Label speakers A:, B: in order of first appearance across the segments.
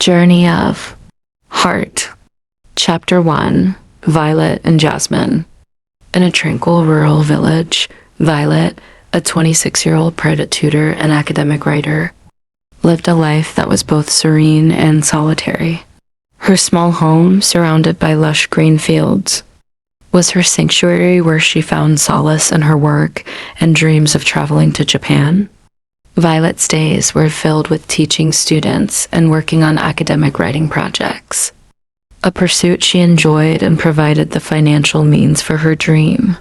A: Journey of Heart. Chapter 1. Violet and Jasmin. In a tranquil rural village, Violet, a 26-year-old private tutor and academic writer, lived a life that was both serene and solitary. Her small home, surrounded by lush green fields, was her sanctuary where she found solace in her work and dreams of traveling to Japan. Violet's days were filled with teaching students and working on academic writing projects, a pursuit she enjoyed and provided the financial means for her dream.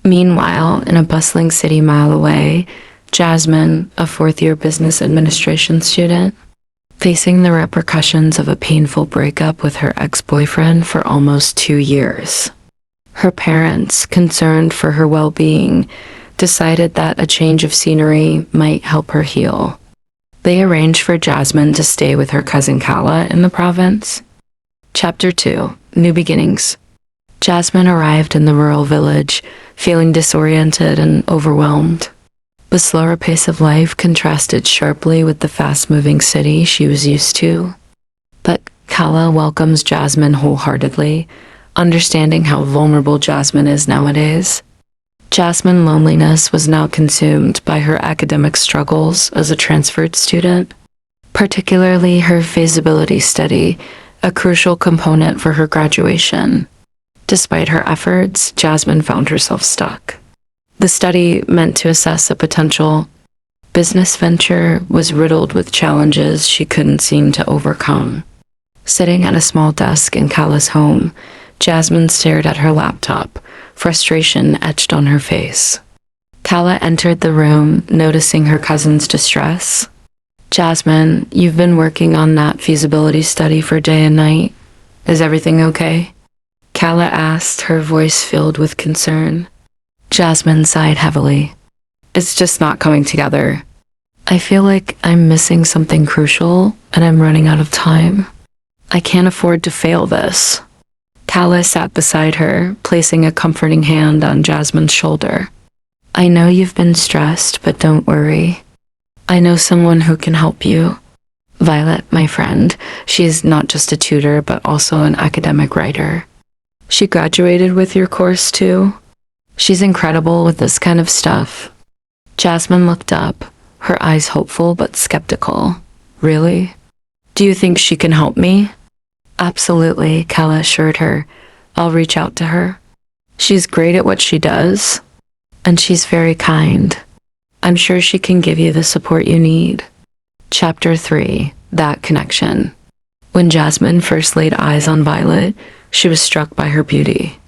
A: Meanwhile, in a bustling city mile away, Jasmin, a fourth-year business administration student, facing the repercussions of a painful breakup with her ex-boyfriend for almost 2 years. Her parents, concerned for her well-being, decided that a change of scenery might help her heal. They arranged for Jasmin to stay with her cousin Kala in the province. Chapter 2. New Beginnings. Jasmin arrived in the rural village, feeling disoriented and overwhelmed. The slower pace of life contrasted sharply with the fast-moving city she was used to. But Kala welcomes Jasmin wholeheartedly, understanding how vulnerable Jasmin is nowadays. Jasmin's loneliness was now consumed by her academic struggles as a transferred student, particularly her feasibility study, a crucial component for her graduation. Despite her efforts, Jasmin found herself stuck. The study, meant to assess a potential business venture, was riddled with challenges she couldn't seem to overcome. Sitting at a small desk in Kala's home, Jasmin stared at her laptop, frustration etched on her face. Kala entered the room, noticing her cousin's distress. "Jasmin, you've been working on that feasibility study for day and night. Is everything okay?" Kala asked, her voice filled with concern. Jasmin sighed heavily. "It's just not coming together. I feel like I'm missing something crucial, and I'm running out of time. I can't afford to fail this." Kala sat beside her, placing a comforting hand on Jasmin's shoulder. "I know you've been stressed, but don't worry. I know someone who can help you. Violet, my friend. She is not just a tutor, but also an academic writer. She graduated with your course too. She's incredible with this kind of stuff." Jasmin looked up, her eyes hopeful but skeptical. "Really? Do you think she can help me?" "Absolutely," Kala assured her. "I'll reach out to her. She's great at what she does, and she's very kind. I'm sure she can give you the support you need." Chapter 3. That Connection. When Jasmin first laid eyes on Violet, she was struck by her beauty.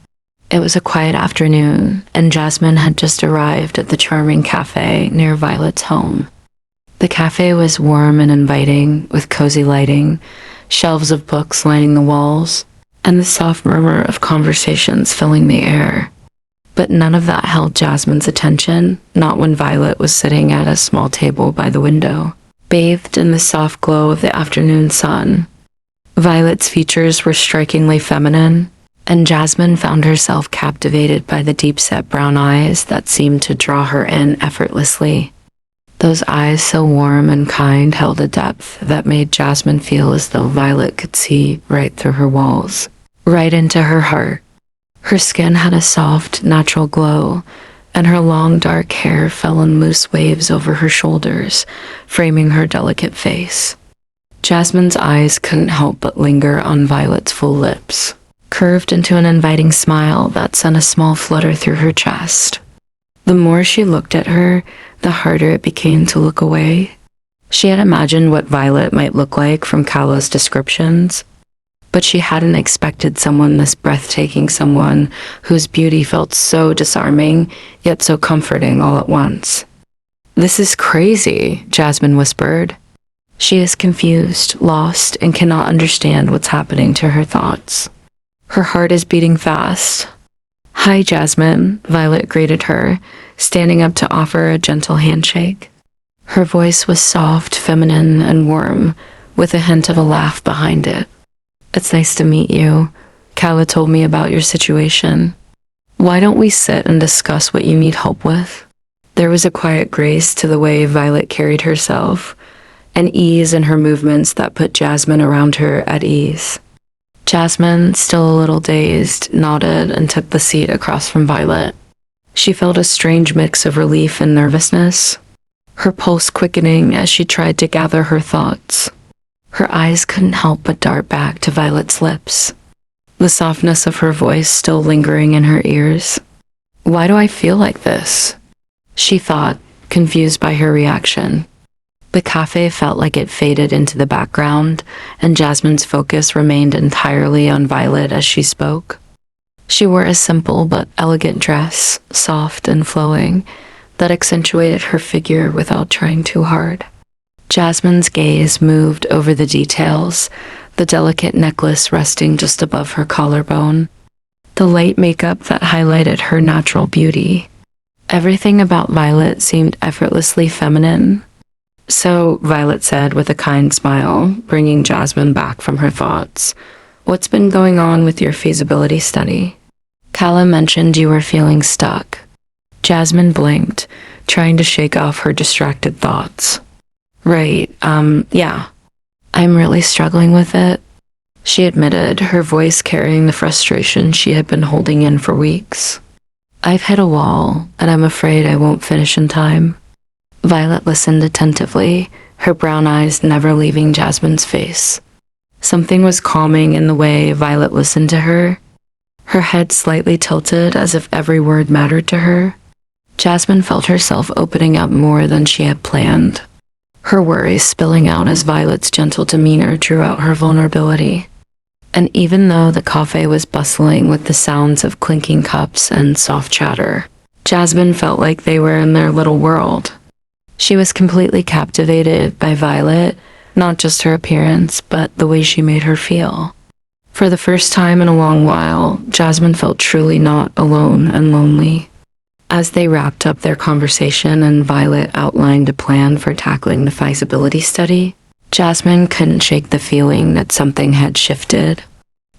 A: It was a quiet afternoon, and Jasmin had just arrived at the charming cafe near Violet's home. The cafe was warm and inviting, with cozy lighting, shelves of books lining the walls, and the soft murmur of conversations filling the air. But none of that held Jasmin's attention, not when Violet was sitting at a small table by the window, bathed in the soft glow of the afternoon sun. Violet's features were strikingly feminine, and Jasmin found herself captivated by the deep-set brown eyes that seemed to draw her in effortlessly. Those eyes, so warm and kind, held a depth that made Jasmin feel as though Violet could see right through her walls, right into her heart. Her skin had a soft, natural glow, and her long, dark hair fell in loose waves over her shoulders, framing her delicate face. Jasmin's eyes couldn't help but linger on Violet's full lips, curved into an inviting smile that sent a small flutter through her chest. The more she looked at her, the harder it became to look away. She had imagined what Violet might look like from Kala's descriptions, but she hadn't expected someone this breathtaking, someone whose beauty felt so disarming, yet so comforting all at once. "This is crazy," Jasmin whispered. She is confused, lost, and cannot understand what's happening to her thoughts. Her heart is beating fast. "Hi, Jasmin," Violet greeted her, standing up to offer a gentle handshake. Her voice was soft, feminine, and warm, with a hint of a laugh behind it. "It's nice to meet you. Kala told me about your situation. Why don't we sit and discuss what you need help with?" There was a quiet grace to the way Violet carried herself, an ease in her movements that put Jasmin around her at ease. Jasmin, still a little dazed, nodded and took the seat across from Violet. She felt a strange mix of relief and nervousness, her pulse quickening as she tried to gather her thoughts. Her eyes couldn't help but dart back to Violet's lips, the softness of her voice still lingering in her ears. "Why do I feel like this?" she thought, confused by her reaction. The cafe felt like it faded into the background, and Jasmin's focus remained entirely on Violet as she spoke. She wore a simple but elegant dress, soft and flowing, that accentuated her figure without trying too hard. Jasmin's gaze moved over the details, the delicate necklace resting just above her collarbone, the light makeup that highlighted her natural beauty. Everything about Violet seemed effortlessly feminine. "So," Violet said with a kind smile, bringing Jasmin back from her thoughts, "what's been going on with your feasibility study? Callum mentioned you were feeling stuck." Jasmin blinked, trying to shake off her distracted thoughts. "Right, yeah. I'm really struggling with it," she admitted, her voice carrying the frustration she had been holding in for weeks. "I've hit a wall, and I'm afraid I won't finish in time." Violet listened attentively, her brown eyes never leaving Jasmin's face. Something was calming in the way Violet listened to her, her head slightly tilted as if every word mattered to her. Jasmin felt herself opening up more than she had planned, her worries spilling out as Violet's gentle demeanor drew out her vulnerability. And even though the cafe was bustling with the sounds of clinking cups and soft chatter, Jasmin felt like they were in their little world. She was completely captivated by Violet, not just her appearance, but the way she made her feel. For the first time in a long while, Jasmin felt truly not alone and lonely. As they wrapped up their conversation and Violet outlined a plan for tackling the feasibility study, Jasmin couldn't shake the feeling that something had shifted.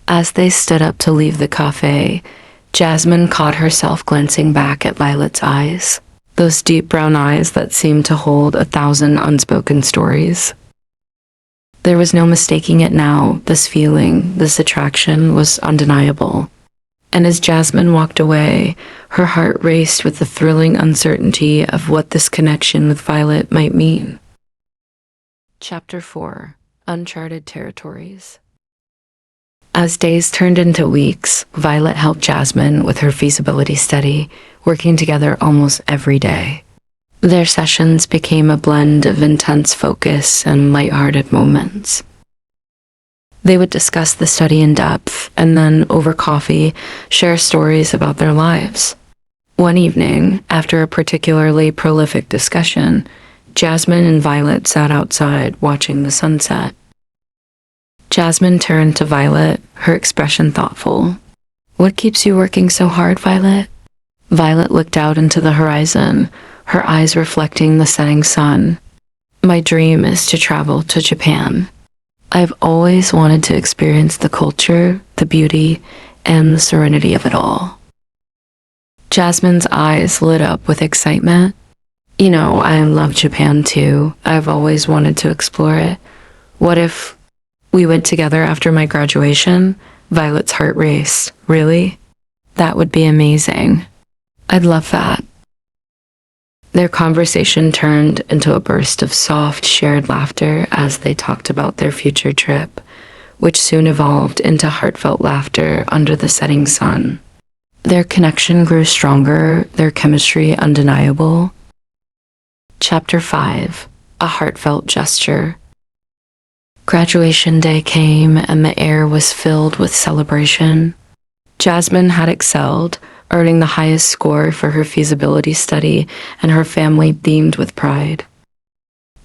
A: As they stood up to leave the cafe, Jasmin caught herself glancing back at Violet's eyes, those deep brown eyes that seemed to hold 1,000 unspoken stories. There was no mistaking it now. This feeling, this attraction was undeniable. And as Jasmin walked away, her heart raced with the thrilling uncertainty of what this connection with Violet might mean. Chapter 4: Uncharted Territories. As days turned into weeks, Violet helped Jasmin with her feasibility study, working together almost every day. Their sessions became a blend of intense focus and lighthearted moments. They would discuss the study in depth, and then, over coffee, share stories about their lives. One evening, after a particularly prolific discussion, Jasmin and Violet sat outside watching the sunset. Jasmin turned to Violet, her expression thoughtful. "What keeps you working so hard, Violet?" Violet looked out into the horizon, her eyes reflecting the setting sun. "My dream is to travel to Japan. I've always wanted to experience the culture, the beauty, and the serenity of it all." Jasmin's eyes lit up with excitement. "You know, I love Japan too. I've always wanted to explore it. What if we went together after my graduation?" Violet's heart raced. "Really? That would be amazing. I'd love that." Their conversation turned into a burst of soft, shared laughter as they talked about their future trip, which soon evolved into heartfelt laughter under the setting sun. Their connection grew stronger, their chemistry undeniable. Chapter 5: A Heartfelt Gesture. Graduation day came, and the air was filled with celebration. Jasmin had excelled, earning the highest score for her feasibility study, and her family beamed with pride.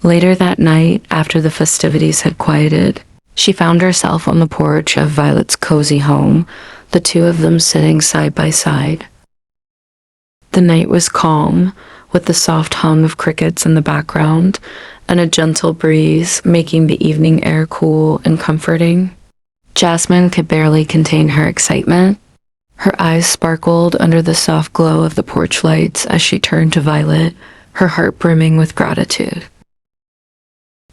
A: Later that night, after the festivities had quieted, she found herself on the porch of Violet's cozy home, the two of them sitting side by side. The night was calm, with the soft hum of crickets in the background, and a gentle breeze making the evening air cool and comforting. Jasmin could barely contain her excitement. Her eyes sparkled under the soft glow of the porch lights as she turned to Violet, her heart brimming with gratitude.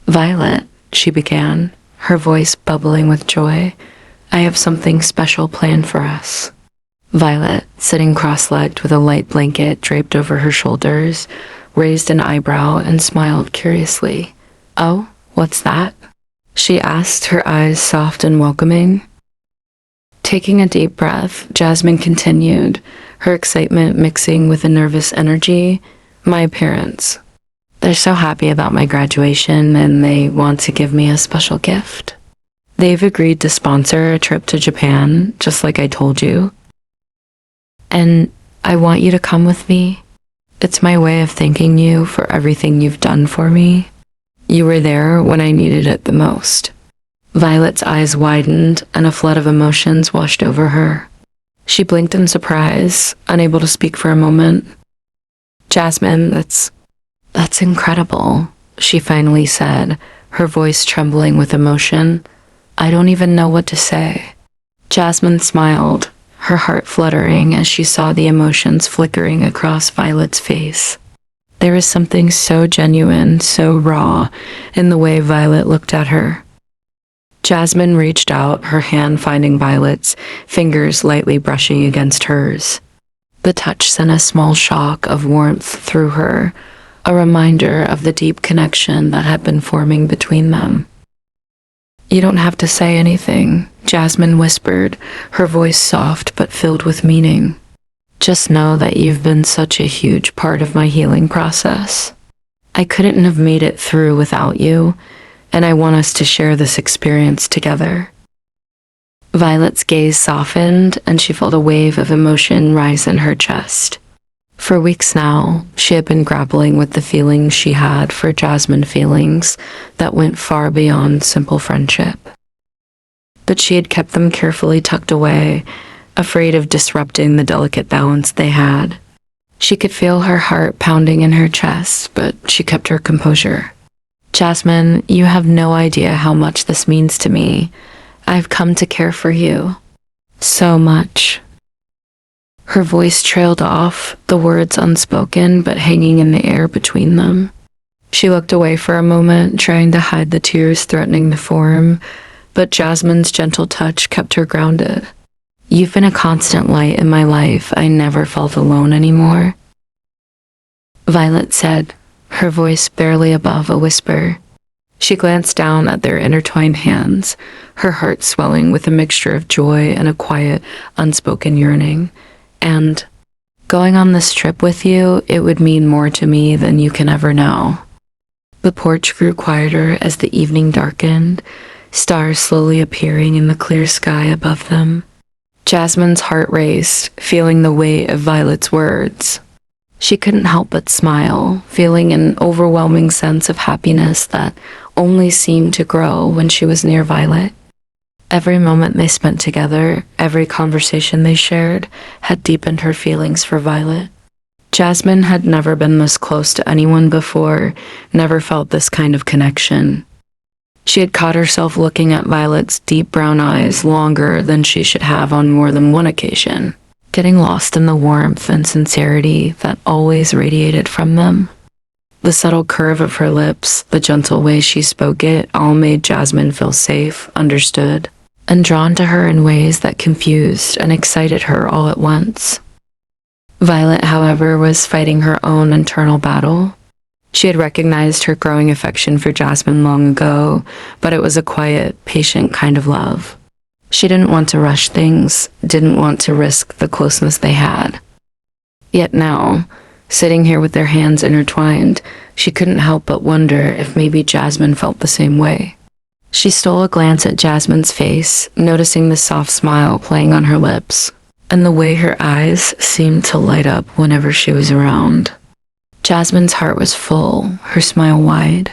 A: Violet, she began, her voice bubbling with joy. I have something special planned for us. Violet, sitting cross-legged with a light blanket draped over her shoulders, raised an eyebrow and smiled curiously. Oh, what's that? She asked, her eyes soft and welcoming. Taking a deep breath, Jasmine continued, her excitement mixing with a nervous energy. My parents. They're so happy about my graduation and they want to give me a special gift. They've agreed to sponsor a trip to Japan, just like I told you. And I want you to come with me. It's my way of thanking you for everything you've done for me. You were there when I needed it the most. Violet's eyes widened and a flood of emotions washed over her. She blinked in surprise, unable to speak for a moment. Jasmine, that's incredible, she finally said, her voice trembling with emotion. I don't even know what to say. Jasmine smiled, her heart fluttering as she saw the emotions flickering across Violet's face. There was something so genuine, so raw, in the way Violet looked at her. Jasmine reached out, her hand finding Violet's, fingers lightly brushing against hers. The touch sent a small shock of warmth through her, a reminder of the deep connection that had been forming between them. You don't have to say anything, Jasmine whispered, her voice soft but filled with meaning. Just know that you've been such a huge part of my healing process. I couldn't have made it through without you, and I want us to share this experience together. Violet's gaze softened, and she felt a wave of emotion rise in her chest. For weeks now, she had been grappling with the feelings she had for Jasmine, feelings that went far beyond simple friendship. But she had kept them carefully tucked away, afraid of disrupting the delicate balance they had. She could feel her heart pounding in her chest, but she kept her composure. Jasmine, you have no idea how much this means to me. I've come to care for you. So much. Her voice trailed off, the words unspoken but hanging in the air between them. She looked away for a moment, trying to hide the tears threatening to form, but Jasmine's gentle touch kept her grounded. You've been a constant light in my life. I never felt alone anymore. Violet said, her voice barely above a whisper. She glanced down at their intertwined hands, her heart swelling with a mixture of joy and a quiet, unspoken yearning. And going on this trip with you, it would mean more to me than you can ever know. The porch grew quieter as the evening darkened, stars slowly appearing in the clear sky above them. Jasmine's heart raced, feeling the weight of Violet's words. She couldn't help but smile, feeling an overwhelming sense of happiness that only seemed to grow when she was near Violet. Every moment they spent together, every conversation they shared, had deepened her feelings for Violet. Jasmine had never been this close to anyone before, never felt this kind of connection. She had caught herself looking at Violet's deep brown eyes longer than she should have on more than one occasion, getting lost in the warmth and sincerity that always radiated from them. The subtle curve of her lips, the gentle way she spoke it, all made Jasmine feel safe, understood, and drawn to her in ways that confused and excited her all at once. Violet, however, was fighting her own internal battle. She had recognized her growing affection for Jasmine long ago, but it was a quiet, patient kind of love. She didn't want to rush things, didn't want to risk the closeness they had. Yet now, sitting here with their hands intertwined, she couldn't help but wonder if maybe Jasmine felt the same way. She stole a glance at Jasmine's face, noticing the soft smile playing on her lips, and the way her eyes seemed to light up whenever she was around. Jasmine's heart was full, her smile wide.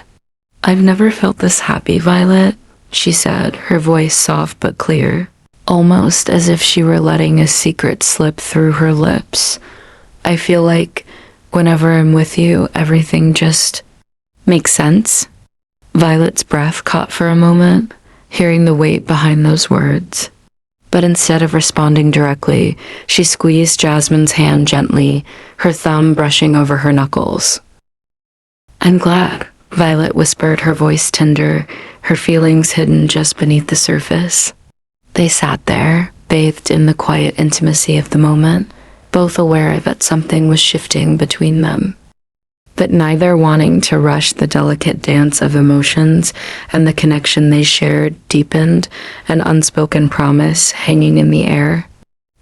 A: I've never felt this happy, Violet, she said, her voice soft but clear, almost as if she were letting a secret slip through her lips. I feel like whenever I'm with you, everything just makes sense. Violet's breath caught for a moment, hearing the weight behind those words. But instead of responding directly, she squeezed Jasmine's hand gently, her thumb brushing over her knuckles. I'm glad, Violet whispered, her voice tender, her feelings hidden just beneath the surface. They sat there, bathed in the quiet intimacy of the moment, both aware that something was shifting between them, but neither wanting to rush. The delicate dance of emotions and the connection they shared deepened, an unspoken promise hanging in the air.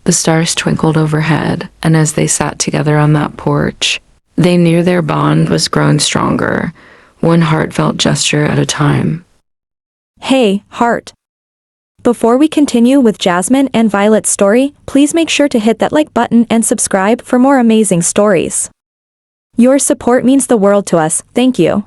A: The stars twinkled overhead, and as they sat together on that porch, they knew their bond was growing stronger, one heartfelt gesture at a time.
B: Hey, heart. Before we continue with Jasmine and Violet's story, please make sure to hit that like button and subscribe for more amazing stories. Your support means the world to us, thank you.